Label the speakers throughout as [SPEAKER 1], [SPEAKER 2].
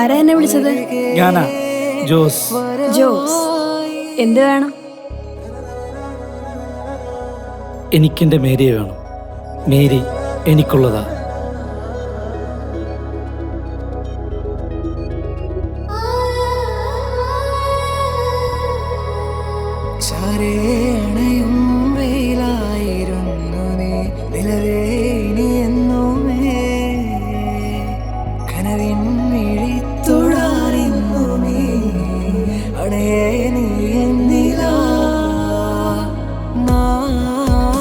[SPEAKER 1] ആരാ എന്നെ വിളിച്ചത്?
[SPEAKER 2] ഞാനാ ജോസ്.
[SPEAKER 1] ജോസ്, എന്ത് വേണം?
[SPEAKER 2] എനിക്കെൻ്റെ മേരിയെ വേണം. മേരി എനിക്കുള്ളതാ.
[SPEAKER 3] ചാരേണയും വെയിലായിരുന്നു നീ, നിലവേ നീ എന്നുമേ കനവിൻ മിഴിത്തൊടാറിന്നു നീ, അടയേ നീ എന്നിലാ നാമരികെ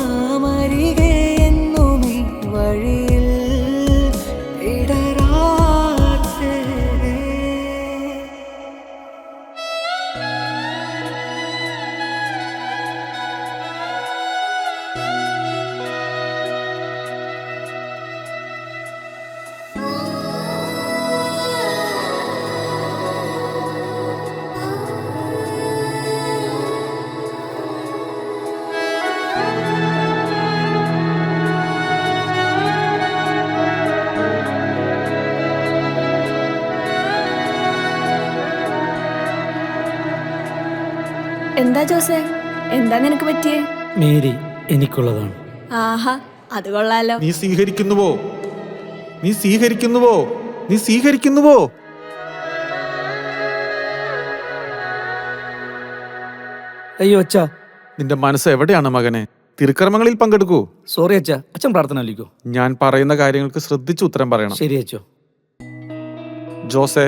[SPEAKER 3] എന്നും ഈ വഴിയിൽ ഇടരാതെ.
[SPEAKER 1] എന്താ ജോസേ, എന്താ നിനക്ക് പറ്റിയേ?
[SPEAKER 2] മേരി എനിക്കുള്ളതാണ്.
[SPEAKER 1] ആഹാ, അത് കൊള്ളാലോ.
[SPEAKER 4] നീ സ്വീകരിക്കുന്നുവോ? നീ സ്വീകരിക്കുന്നുവോ? നീ സ്വീകരിക്കുന്നുവോ?
[SPEAKER 2] അയ്യോ അച്ഛാ,
[SPEAKER 4] നിന്റെ മനസ്സ് എവിടെയാണ് മകനെ? തിരുക്കർമ്മങ്ങളിൽ പങ്കെടുക്കൂ.
[SPEAKER 2] സോറി അച്ഛാ. അച്ഛൻ പ്രാർത്ഥന അല്ലിക്കോ.
[SPEAKER 4] ഞാൻ പറയുന്ന കാര്യങ്ങൾക്ക് ശ്രദ്ധിച്ച് ഉത്തരം പറയണം.
[SPEAKER 2] ശരി അച്ഛോ.
[SPEAKER 4] ജോസെ,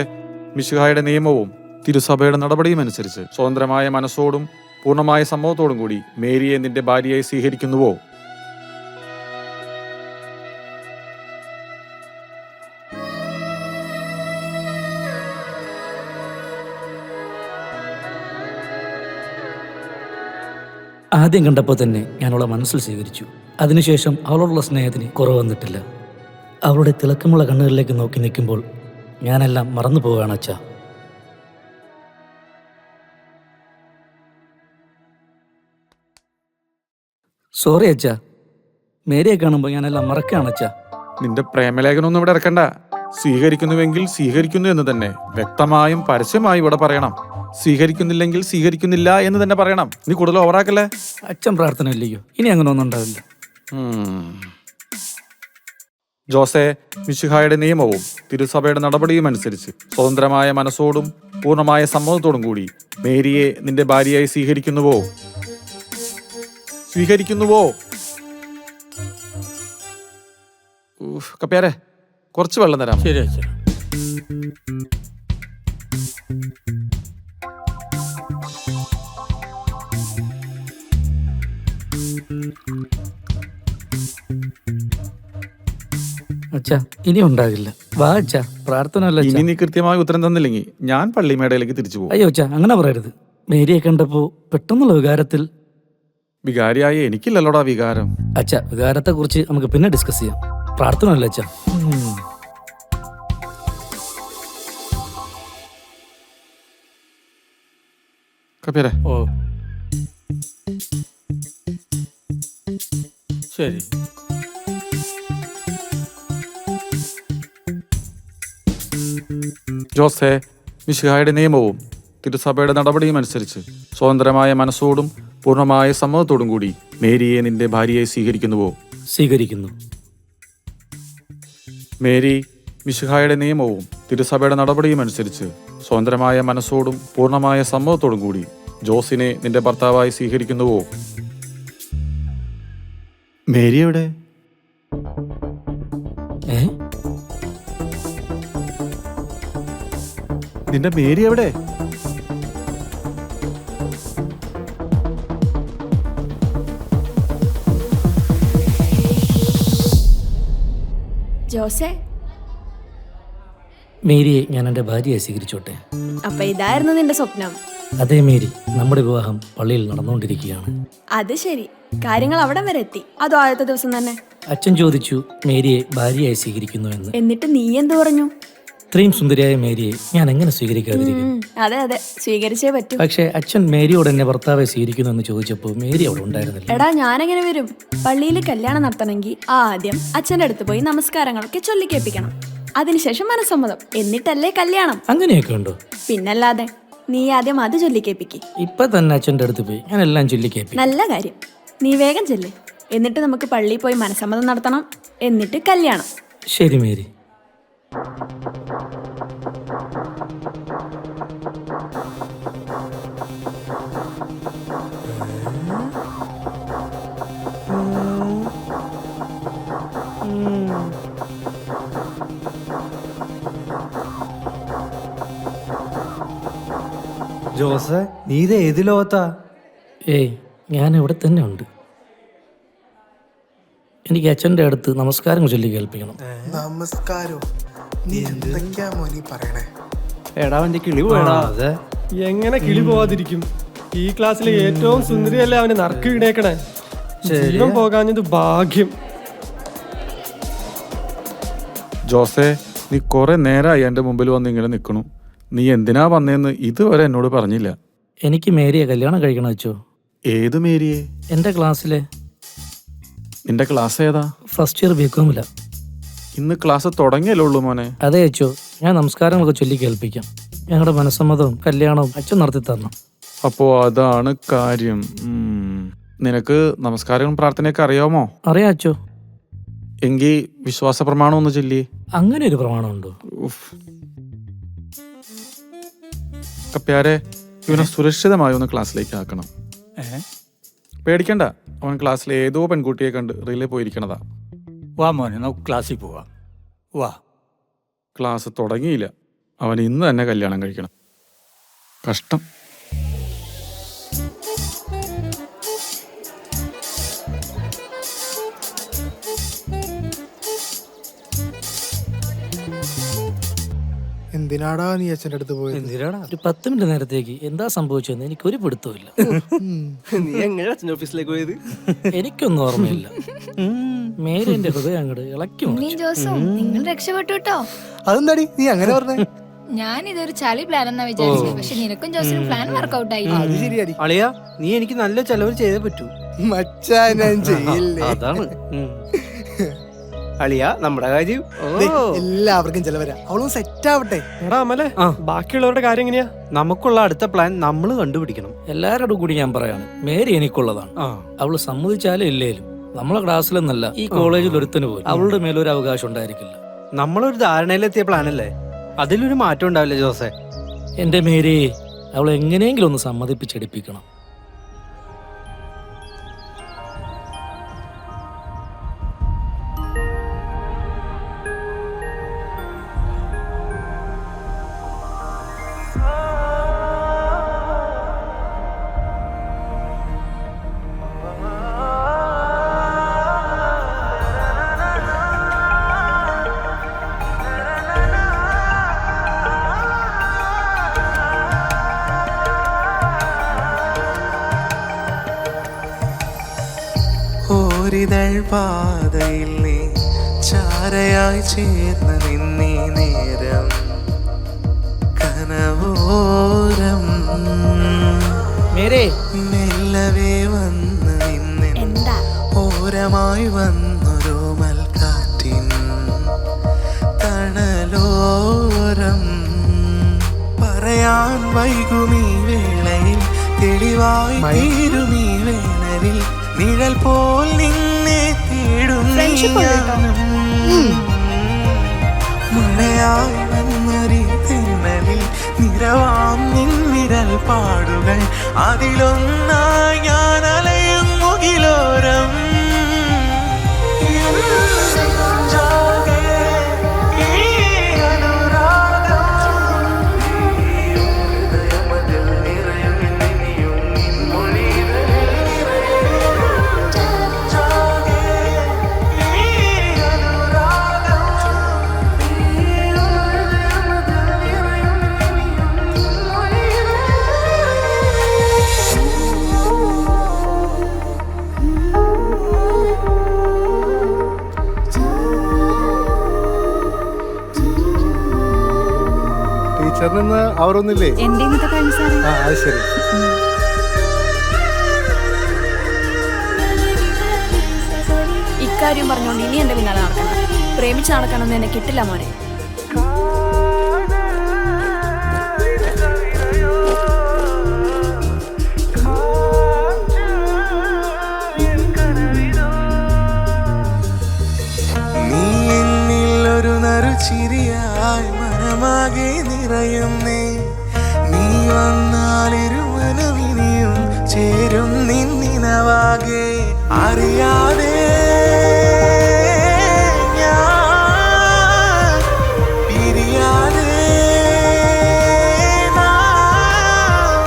[SPEAKER 4] മിശിഹായുടെ നിയമവും തിരുസഭയുടെ നടപടിയും അനുസരിച്ച് സ്വതന്ത്രമായ മനസ്സോടും പൂർണ്ണമായ സമ്മതത്തോടും കൂടി മേരിയെ നിന്റെ ഭാര്യയായി സ്വീകരിക്കുന്നുവോ?
[SPEAKER 2] ആദ്യം കണ്ടപ്പോൾ തന്നെ ഞാൻ അവളെ മനസ്സിൽ സ്വീകരിച്ചു. അതിനുശേഷം അവളോടുള്ള സ്നേഹത്തിന് കുറവ് വന്നിട്ടില്ല. അവളുടെ തിളക്കമുള്ള കണ്ണുകളിലേക്ക് നോക്കി നിൽക്കുമ്പോൾ ഞാനെല്ലാം മറന്നു പോവുകയാണ് അച്ഛാ. സോറി അച്ഛാ. മേരിയെ കാണുമ്പോൾ ഞാനെല്ലാം മറക്കുകയാണ് അച്ഛാ.
[SPEAKER 4] നിന്റെ പ്രേമലേഖനൊന്നും ഇവിടെ ഇറക്കണ്ട. സ്വീകരിക്കുന്നുവെങ്കിൽ സ്വീകരിക്കുന്നു എന്ന് തന്നെ വ്യക്തമായും പരസ്യമായും ഇവിടെ പറയണം. സ്വീകരിക്കുന്നില്ലെങ്കിൽ സ്വീകരിക്കുന്നില്ല എന്ന് തന്നെ പറയണം. നീ കൂടുതൽ ഓവറാക്കല്ലേ.
[SPEAKER 2] അച്ഛൻ പ്രാർത്ഥന ഇല്ലയോ? ഇനി അങ്ങനെ ഒന്നും ഉണ്ടാവില്ല.
[SPEAKER 4] ജോസെ, മിശിഹായുടെ നിയമവും തിരുസഭയുടെ നടപടിയും അനുസരിച്ച് സ്വതന്ത്രമായ മനസ്സോടും പൂർണ്ണമായ സമ്മതത്തോടും കൂടി മേരിയെ നിന്റെ ഭാര്യയായി സ്വീകരിക്കുന്നുവോ? സ്വീകരിക്കുന്നുവോ? കപ്പ്യാരെ, കുറച്ച് വെള്ളം തരാം.
[SPEAKER 2] ശരി അച്ഛാ. അച്ഛാ, ഇനി ഉണ്ടാകില്ല. വാ അച്ഛാ, പ്രാർത്ഥന അല്ല
[SPEAKER 4] ഇനി നീ കൃത്യമായ ഉത്തരം തന്നില്ലെങ്കിൽ ഞാൻ പള്ളിമേടയിലേക്ക് തിരിച്ചു പോകും.
[SPEAKER 2] അയ്യോ അച്ഛാ, അങ്ങനെ പറയരുത്. മേരിയെ കണ്ടപ്പോ പെട്ടെന്നുള്ള വികാരത്തിൽ.
[SPEAKER 4] വികാരിയായ എനിക്കില്ലല്ലോടാ വികാരം.
[SPEAKER 2] അച്ഛാ, വികാരത്തെ കുറിച്ച് നമുക്ക് പിന്നെ ഡിസ്കസ് ചെയ്യാം. പ്രാർത്ഥന അല്ല അച്ഛാ.
[SPEAKER 4] കപ്പ്യാരെ,
[SPEAKER 2] ഓ ശരി.
[SPEAKER 4] ജോസെ, മിശിഹായുടെ നിയമവും തിരുസഭയുടെ നടപടിയും അനുസരിച്ച് സ്വതന്ത്രമായ മനസ്സോടും പൂർണ്ണമായ സമ്മതത്തോടും കൂടി മേരിയെ നിന്റെ ഭാര്യയായി സ്വീകരിക്കുന്നുവോ?
[SPEAKER 2] സ്വീകരിക്കുന്നു.
[SPEAKER 4] മേരി, മിശിഹായുടെ നിയമവും തിരുസഭയുടെ നടപടിയും അനുസരിച്ച് സ്വതന്ത്രമായ മനസ്സോടും പൂർണ്ണമായ സമ്മതത്തോടും കൂടി ജോസിനെ നിന്റെ ഭർത്താവായി സ്വീകരിക്കുന്നുവോ? മേരി എവിടെ? നിന്റെ മേരി എവിടെ?
[SPEAKER 1] ജോസേ,
[SPEAKER 2] മേരിയെ ഞാൻ എൻ്റെ ഭാര്യയായി സ്വീകരിച്ചോട്ടെ.
[SPEAKER 1] അപ്പൊ ഇതായിരുന്നു നിന്റെ സ്വപ്നം?
[SPEAKER 2] അതേ മേരി, നമ്മുടെ വിവാഹം പള്ളിയിൽ നടന്നുകൊണ്ടിരിക്കുകയാണ്.
[SPEAKER 1] അത് ശരി, കാര്യങ്ങൾ അവിടം വരെ എത്തി. അതോ ആദ്യത്തെ ദിവസം തന്നെ?
[SPEAKER 2] അച്ഛൻ ചോദിച്ചു മേരിയെ ഭാര്യയായി സ്വീകരിക്കുന്നു എന്ന്.
[SPEAKER 1] എന്നിട്ട് നീ എന്തു പറഞ്ഞു?
[SPEAKER 2] ഇത്രയും സുന്ദരിയായ മേരിയെ ഞാൻ എങ്ങനെ സ്വീകരിക്കാതിരിക്കും?
[SPEAKER 1] അതെ അതെ, സ്വീകരിച്ചേ പറ്റൂ.
[SPEAKER 2] പക്ഷെ അച്ഛൻ മേരിയോട് എന്നെ ഭർത്താവെ സ്വീകരിക്കുന്നു എന്ന് ചോദിച്ചപ്പോൾ മേരി അവിടെ ഉണ്ടായിരുന്നില്ല.
[SPEAKER 1] എടാ, ഞാനെങ്ങനെ വരും? പള്ളിയിൽ കല്യാണം നടത്തണമെങ്കിൽ ആദ്യം അച്ഛൻ്റെ അടുത്ത് പോയി നമസ്കാരങ്ങളൊക്കെ ചൊല്ലിക്കേൾപ്പിക്കണം. അതിനുശേഷം മനസ്സമ്മതം, എന്നിട്ടല്ലേ കല്യാണം.
[SPEAKER 2] അങ്ങനെയൊക്കെ ഉണ്ടോ?
[SPEAKER 1] പിന്നല്ലാതെ. നീ ആദ്യം അത് ചൊല്ലിക്കേപ്പിക്ക്.
[SPEAKER 2] ഇപ്പൊ തന്നെ അച്ഛൻ്റെ അടുത്ത് പോയി ഞാൻ എല്ലാം ചൊല്ലിക്കേപ്പി.
[SPEAKER 1] നല്ല കാര്യം. നീ വേഗം ചെല്ല്. എന്നിട്ട് നമുക്ക് പള്ളിയിൽ പോയി മനസ്സമ്മതം നടത്തണം. എന്നിട്ട് കല്യാണം.
[SPEAKER 2] ശരി മേരി.
[SPEAKER 3] ജോസ്, നീ ഇത് ഏത് ലോകത്താ?
[SPEAKER 2] ഏയ്, ഞാൻ ഇവിടെ തന്നെ ഉണ്ട്. എനിക്ക് അച്ഛൻ്റെ അടുത്ത് നമസ്കാരം ചൊല്ലി കേൾപ്പിക്കണം.
[SPEAKER 5] നമസ്കാരോ? നീ എന്തൊക്കെയാ മോനി പറയണേ?
[SPEAKER 6] എടാ അവന്റെ കിളി പോയടാ.
[SPEAKER 3] അതെ,
[SPEAKER 6] എങ്ങനെ കിളി പോവാതിരിക്കും? ഈ ക്ലാസ്സിലെ ഏറ്റവും സുന്ദരിയല്ലേ അവന് നറുക്ക് വീണേക്കണേ. ജീവൻ പോകാഞ്ഞത് ഭാഗ്യം.
[SPEAKER 4] ജോസേ, നീ കുറെ നേരമായി എൻ്റെ മുമ്പിൽ വന്ന് ഇങ്ങനെ നിൽക്കണു. നീ എന്തിനാ വന്നേന്ന് ഇതുവരെ എന്നോട് പറഞ്ഞില്ല.
[SPEAKER 2] എനിക്ക് മേരിയെ കല്യാണം കഴിക്കണം അച്ചോ.
[SPEAKER 4] ഏത് മേരിയെ?
[SPEAKER 2] എൻ്റെ ക്ലാസ്സിലെ.
[SPEAKER 4] നിന്റെ ക്ലാസ് ഏതാ?
[SPEAKER 2] ഫസ്റ്റ് ഇയർ ബികോമില്ല.
[SPEAKER 4] ഇന്ന് ക്ലാസ് തുടങ്ങിയല്ലേ ഉള്ളൂ മോനെ.
[SPEAKER 2] അതെ അച്ചോ, ഞാൻ നമസ്കാരങ്ങളൊക്കെ ചൊല്ലി കേൾപ്പിക്കാം. ഞങ്ങളുടെ മനസ്സമ്മതവും കല്യാണവും അച്ഛൻ നടത്തി തരണം.
[SPEAKER 4] അപ്പോ അതാണ് കാര്യം. നിനക്ക് നമസ്കാരവും പ്രാർത്ഥനയൊക്കെ അറിയാമോ?
[SPEAKER 2] അറിയാം അച്ചോ.
[SPEAKER 4] എങ്കിൽ വിശ്വാസ പ്രമാണം ഒന്ന് ചൊല്ലി.
[SPEAKER 2] അങ്ങനെ ഒരു പ്രമാണമുണ്ടോ?
[SPEAKER 4] കപ്പ്യാരെ, ഇവനെ സുരക്ഷിതമായി ഒന്ന് ക്ലാസ്സിലേക്ക് ആക്കണം. പേടിക്കണ്ട, അവൻ ക്ലാസ്സിലെ ഏതോ പെൺകുട്ടിയെ കണ്ട് റീലേ പോയിരിക്കണതാ.
[SPEAKER 7] വാ മോനെ, നമുക്ക് ക്ലാസ്സിൽ പോവാം. വാ.
[SPEAKER 4] ക്ലാസ് തുടങ്ങിയില്ല, അവൻ ഇന്ന് തന്നെ കല്യാണം കഴിക്കണം. കഷ്ടം.
[SPEAKER 5] എന്തിനാടാ നീ അച്ഛൻ്റെ അടുത്ത് പോയത്?
[SPEAKER 3] എന്തിനാടാ?
[SPEAKER 2] ഒരു 10 മിനിറ്റ് നേരത്തേക്ക് എന്താ സംഭവിച്ചതെന്ന് എനിക്കൊരു പിടുത്തമില്ല.
[SPEAKER 6] നീ എങ്ങനെ അച്ഛൻ്റെ ഓഫീസിലേക്ക് പോയത്?
[SPEAKER 2] എനിക്കൊന്നും ഓർമ്മയില്ല. മേരി എന്റെ ഹൃദയം അങ്ങോട്ട് ഇളക്കി
[SPEAKER 8] ഉണ്ണിയും ജോസും നിങ്ങൾ രക്ഷപ്പെട്ടു കേട്ടോ.
[SPEAKER 5] അതെന്താടി നീ അങ്ങനെ പറഞ്ഞേ?
[SPEAKER 8] ഞാൻ ഇതൊരു ചളി പ്ലാൻ എന്നാ വിചാരിച്ചത്. പക്ഷെ നിനക്കും ജോസിനും പ്ലാൻ വർക്കൗട്ട് ആയി.
[SPEAKER 5] അത് ശരിയാടി.
[SPEAKER 3] അളിയാ, നീ എനിക്ക് നല്ല ചെലവ് ചെയ്തേ പറ്റൂ.
[SPEAKER 5] മച്ചാ, ഞാൻ ചെയ്യില്ലേ.
[SPEAKER 3] അതാണ് അളിയാ നമ്മുടെ കാര്യം.
[SPEAKER 5] ദേ, എല്ലാവർക്കും ചെലവരാ. അവളും സെറ്റ് ആവട്ടെ.
[SPEAKER 6] എടാ അമലെ, ബാക്കിയുള്ളവരുടെ കാര്യം എങ്ങനെയാ?
[SPEAKER 3] നമുക്കുള്ള അടുത്ത പ്ലാൻ നമ്മൾ കണ്ടുപിടിക്കണം.
[SPEAKER 2] എല്ലാവരോടും കൂടി ഞാൻ പറയാണ്, മേരി എനിക്കുള്ളതാണ്. അവള് സമ്മതിച്ചാലും ഇല്ലേലും നമ്മളെ ക്ലാസ്സിലെന്നല്ല ഈ കോളേജിൽ ഒരുത്തന് പോലും അവളുടെ മേലൊരു അവകാശം ഉണ്ടായിരിക്കില്ല.
[SPEAKER 3] നമ്മളൊരു ധാരണയിലെത്തിയ പ്ലാനല്ലേ, അതിലൊരു മാറ്റം ഉണ്ടാവില്ല ജോസേ.
[SPEAKER 2] എന്റെ മേരി, അവളെ എങ്ങനെയെങ്കിലും ഒന്ന് സമ്മതിപ്പിച്ചെടുപ്പിക്കണം.
[SPEAKER 5] ഒരിതൾ പാതയിൽ നീ ചാരയായി ചേർന്ന് നിന്നീ നേരം കനവോരം
[SPEAKER 2] മേരേ,
[SPEAKER 5] മെല്ലവേ വന്ന് നിന്നിൻ
[SPEAKER 1] എന്താ?
[SPEAKER 5] ഓരമായി വന്നൊരു മൽക്കാറ്റിൻ തണലോരം പറയാൻ വൈകുമീ വേളയിൽ തെളിവായി തീരുമീ വേനലിൽ നിഴൽ പോൽ നിന്നെ തേടും മഴയായി വന്നൊരു തെന്നലിൽ നിറവാം നിൻവിരൽ പാടുകൾ അതിലൊന്നായി ഞാൻ അലയും മുകിലോരം ടീച്ചറിന് അവരൊന്നില്ലേ?
[SPEAKER 1] എന്റെ ഇന്നത്തെ കഴിഞ്ഞ സാറേ.
[SPEAKER 5] അത് ശരി.
[SPEAKER 1] ഇക്കാര്യം പറഞ്ഞോണ്ട് ഇനി എന്റെ പിന്നാലെ നടക്കണം. പ്രേമിച്ച് നടക്കണമെന്ന് എന്നെ കിട്ടില്ല മോനെ.
[SPEAKER 5] വന്നാലിരുവനും ഇനിയും ചേരും നിന്നിനവാകെ അറിയാതെ ഞാൻ പിരിയാതെ നാം.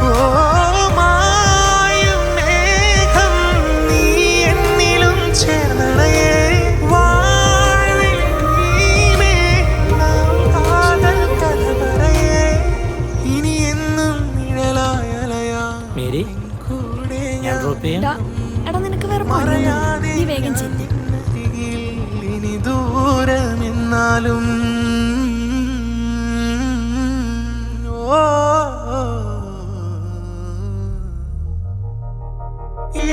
[SPEAKER 5] ഓ മായും മേഘം നീ എന്നിലും ചേർന്നണയേ വാഴ്വിൽ നീമേ നാം കാതൽ കഥ പറയേ ഇനി എന്നും നിഴലായലയാ
[SPEAKER 2] മേരി
[SPEAKER 5] കൂടെ
[SPEAKER 2] ഞാൻ ഡ്രോപ്പ് ചെയ്യാം.
[SPEAKER 1] ടാ, എടാ നിനക്ക് വേറെ പണിയൊന്നുമില്ലേ? നീ വേഗം ചെല്ല്.
[SPEAKER 5] ഇനി ദൂരമെന്നാലും ഓ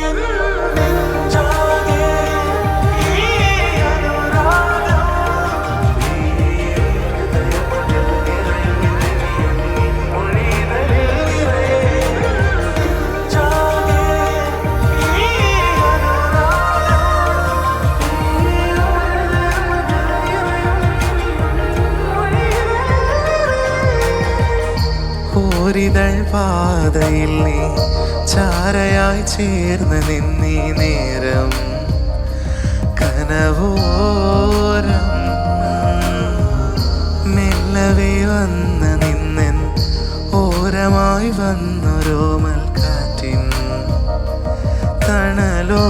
[SPEAKER 5] എൻ നെഞ്ചാകെ ഈ അനുരാഗം ഓരിതൾ പാതയിൽ നീ ചാരയായി ചേർന്ന് നിന്നീ നേരം കനവോരം മെല്ലവേ വന്ന നിന്നൻ ഓരമായി വന്നൊരോമൽ കാറ്റിൻ തണലോ